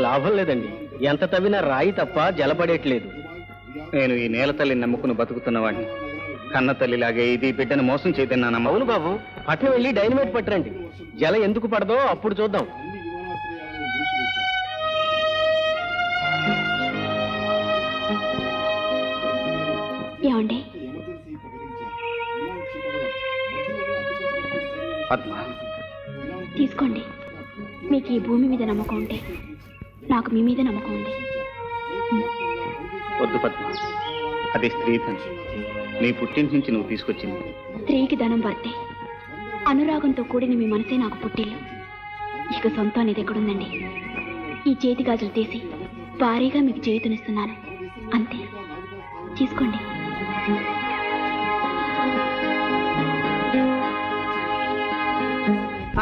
లాభం లేదండి. ఎంత తవ్వినా రాయి తప్ప జలపడేట్లేదు. నేను ఈ నేల తల్లిని నమ్ముకుని బతుకుతున్నవాడిని. కన్న తల్లిలాగే ఇది బిడ్డను మోసం చేయదన్నానమ్మా. అవును బాబు, పట్నం వెళ్ళి డైనమైట్ పట్టరండి. జల ఎందుకు పడదో అప్పుడు చూద్దాం. ఏమండి, పద్మ, తీసుకోండి. మీకు ఈ భూమి మీద నమ్మకం ఉంటే నాకు మీ మీద నమ్మకం ఉంది. వద్దు పద్మ, అది స్త్రీధనం. నీ పుట్టింటి నుంచి నువ్వు తీసుకొచ్చింది. స్త్రీకి ధనం వర్తే. అనురాగంతో కూడిన మీ మనసే నాకు పుట్టిల్లు. ఇక సొంతం అనేది ఎక్కడుందండి? ఈ చేతి గాజులు తీసి భారీగా మీకు చేయుతనిస్తున్నాను, అంతే. తీసుకోండి.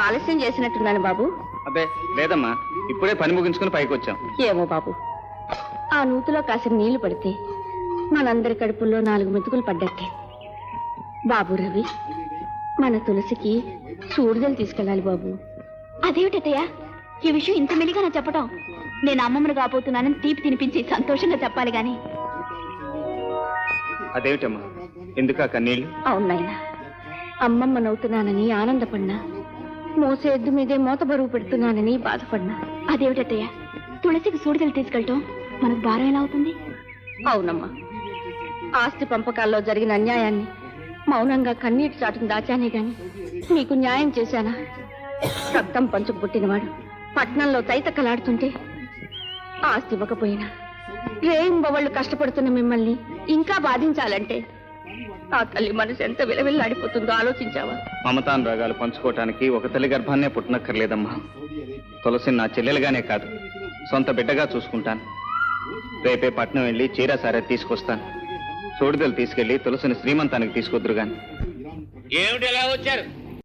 ఆలస్యం చేసినట్టున్నాను బాబు. అబ్బే లేదమ్మా, ఇప్పుడే పని ముగించుకుని పైకి వచ్చాం. ఏమో బాబు, ఆ నూతిలో కాసిన నీళ్లు పడితే మనందరి కడుపుల్లో 4 మెతుకులు పడ్డట్టే. బాబు రవి, మన తులసికి సూడిదలు తీసుకెళ్ళాలి బాబు. అదేమిటయ్య, ఈ విషయం ఇంత మెలిగా నా చెప్పటం? నేను అమ్మమ్మను కాబోతున్నానని తీపి తినిపించి సంతోషంగా చెప్పాలి గాని. అదేమిటమ్మా, ఎందుకా కన్నీళ్ళు? అవునాయనా, అమ్మమ్మనవుతున్నానని ఆనందపడినా, మోసే ఎద్దు మీదే మోత బరువు పెడుతున్నానని బాధపడినా. అదేమిటయ్య, తులసికి సూడిదలు తీసుకెళ్ళటం మనకు భారం ఎలా అవుతుంది? అవునమ్మా, ఆస్తి పంపకాల్లో జరిగిన అన్యాయాన్ని మౌనంగా కన్నీటి చాటును దాచానే గాని మీకు న్యాయం చేశానా? రక్తం పంచుకు పుట్టినవాడు పట్నంలో తైతక్కలాడుతుంటే ఆస్తి ఇవ్వకపోయినా రేయింబవళ్ళు కష్టపడుతున్న మిమ్మల్ని ఇంకా బాధించాలంటే ఆ తల్లి మనసు ఎంత విలవిల్లాడిపోతుందో ఆలోచించావా? మమతానురాగాలు పంచుకోవటానికి ఒక తల్లి గర్భాన్నే పుట్టనక్కర్లేదమ్మా. తులసిని నా చెల్లెలుగానే కాదు, సొంత బిడ్డగా చూసుకుంటాను. రేపే పట్నం వెళ్ళి చీర సారే తీసుకొస్తాను. సూడిదలు తీసుకెళ్లి తులసిని శ్రీమంతానికి తీసుకొద్దురు గాని. ఏమిటి ఎలా వచ్చారు?